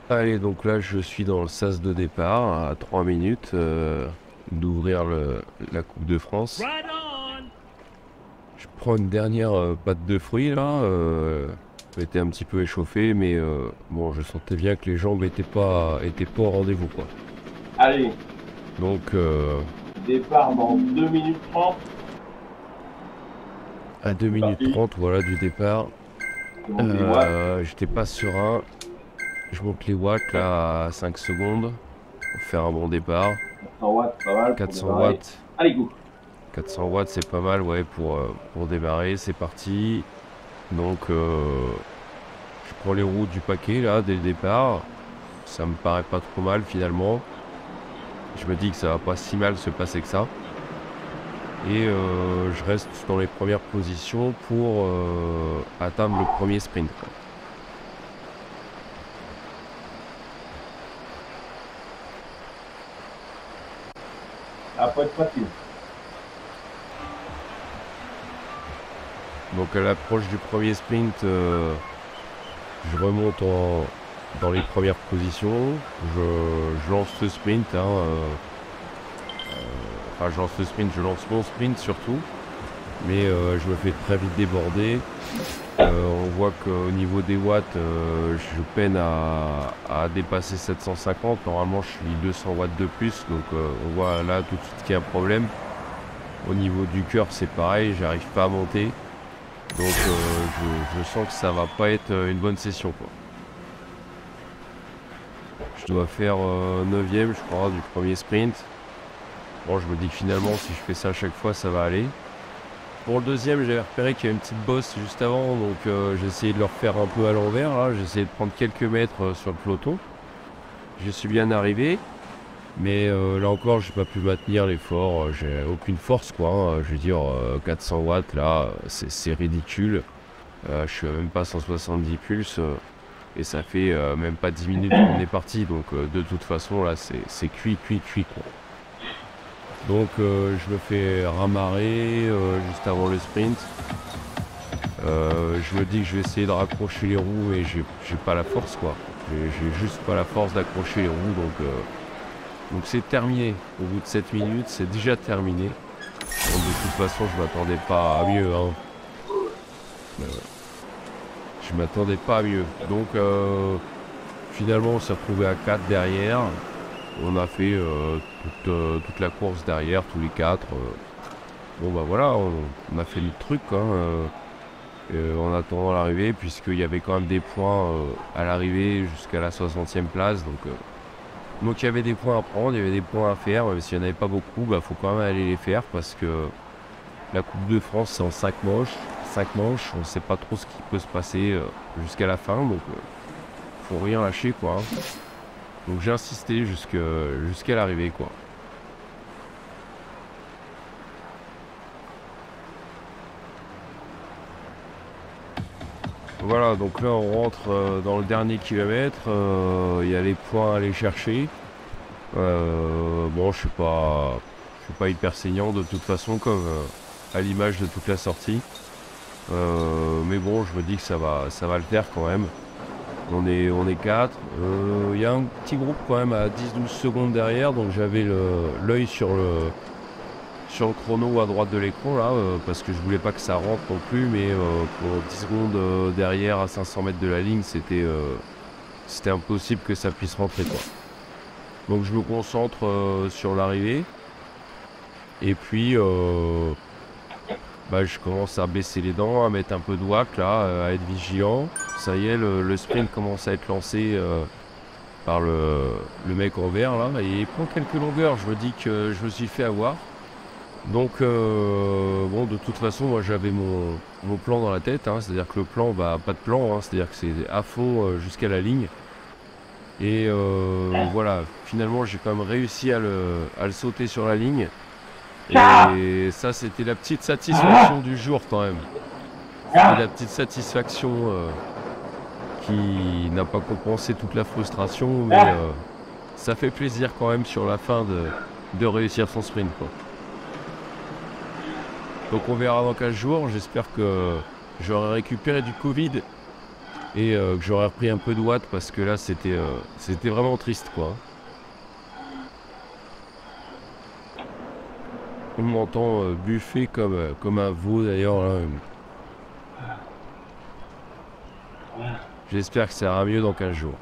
Allez, donc là, je suis dans le sas de départ, à 3 minutes d'ouvrir la Coupe de France. Je prends une dernière pâte de fruits, là. J'étais un petit peu échauffé, mais bon, je sentais bien que les jambes étaient pas au rendez-vous, quoi. Allez, Donc, départ dans 2 minutes 30. à 2 C'est minutes parti. 30, voilà, du départ, Je monte les watts. j'étais pas serein. Je monte les watts, là, à 5 secondes, pour faire un bon départ. 400 watts, pas mal pour 400 démarrer. watts. Allez, go. 400 watts, c'est pas mal, ouais, pour démarrer. C'est parti. Donc, je prends les roues du paquet, là, dès le départ. Ça me paraît pas trop mal, finalement. Je me dis que ça va pas si mal se passer que ça. Et je reste dans les premières positions pour atteindre le premier sprint, quoi. Ça peut être facile. Donc, à l'approche du premier sprint, je remonte dans les premières positions. Je lance ce sprint, hein, enfin, je lance le sprint, je lance mon sprint surtout. Mais je me fais très vite déborder. On voit qu'au niveau des watts, je peine à dépasser 750. Normalement, je suis 200 watts de plus. Donc, on voit là tout de suite qu'il y a un problème. Au niveau du cœur, c'est pareil. J'arrive pas à monter. Donc, je sens que ça va pas être une bonne session, quoi. Je dois faire 9ème, je crois, du premier sprint. Bon, je me dis que finalement, si je fais ça à chaque fois, ça va aller. Pour le deuxième, j'avais repéré qu'il y avait une petite bosse juste avant, donc j'ai essayé de le refaire un peu à l'envers. Là, j'ai essayé de prendre quelques mètres sur le peloton. Je suis bien arrivé, mais là encore, j'ai pas pu maintenir l'effort. J'ai aucune force, quoi, hein. Je veux dire, 400 watts, là, c'est ridicule. Je suis à même pas 170 pulses, et ça fait même pas 10 minutes qu'on est parti. Donc, de toute façon, là, c'est cuit, cuit, cuit, quoi. Donc je me fais ramarrer juste avant le sprint. Je me dis que je vais essayer de raccrocher les roues et j'ai pas la force, quoi. J'ai juste pas la force d'accrocher les roues, donc c'est terminé. Au bout de 7 minutes, c'est déjà terminé. Donc de toute façon, je m'attendais pas à mieux, hein. Je m'attendais pas à mieux. Donc finalement, on s'est retrouvé à 4 derrière. On a fait toute la course derrière, tous les 4. Bon bah voilà, on a fait le truc, hein, en attendant l'arrivée, puisqu'il y avait quand même des points à l'arrivée jusqu'à la 60e place. Donc il y avait des points à prendre, il y avait des points à faire, même s'il n'y en avait pas beaucoup, bah faut quand même aller les faire, parce que la Coupe de France c'est en 5 manches. 5 manches, on ne sait pas trop ce qui peut se passer jusqu'à la fin, donc faut rien lâcher, quoi, hein. Donc j'ai insisté jusqu'à l'arrivée, quoi. Voilà, donc là on rentre dans le dernier kilomètre, il y a les points à aller chercher. Bon, je suis pas hyper saignant de toute façon, comme à l'image de toute la sortie. Mais bon, je me dis que ça va le faire quand même. On est 4. Il y a un petit groupe quand même à 10-12 secondes derrière, donc j'avais l'œil sur le chrono à droite de l'écran là, parce que je voulais pas que ça rentre non plus, mais pour 10 secondes derrière à 500 mètres de la ligne, c'était impossible que ça puisse rentrer, quoi. Donc je me concentre sur l'arrivée, et puis bah, je commence à baisser les dents, à mettre un peu de watt là, à être vigilant. Ça y est, le sprint commence à être lancé par le mec en vert là, et il prend quelques longueurs. Je me dis que je me suis fait avoir. Donc, bon, de toute façon, moi j'avais mon plan dans la tête, hein, c'est-à-dire que le plan, bah, pas de plan, hein, c'est-à-dire que c'est à fond jusqu'à la ligne. Et voilà, finalement, j'ai quand même réussi à le sauter sur la ligne. Et ça, c'était la petite satisfaction du jour, quand même. C'était la petite satisfaction qui n'a pas compensé toute la frustration, mais ça fait plaisir quand même sur la fin de réussir son sprint, quoi. Donc on verra dans 15 jours. J'espère que j'aurai récupéré du Covid Et que j'aurais repris un peu de watts parce que là c'était vraiment triste quoi. On m'entend buffer comme un veau d'ailleurs là. J'espère que ça ira mieux dans 15 jours.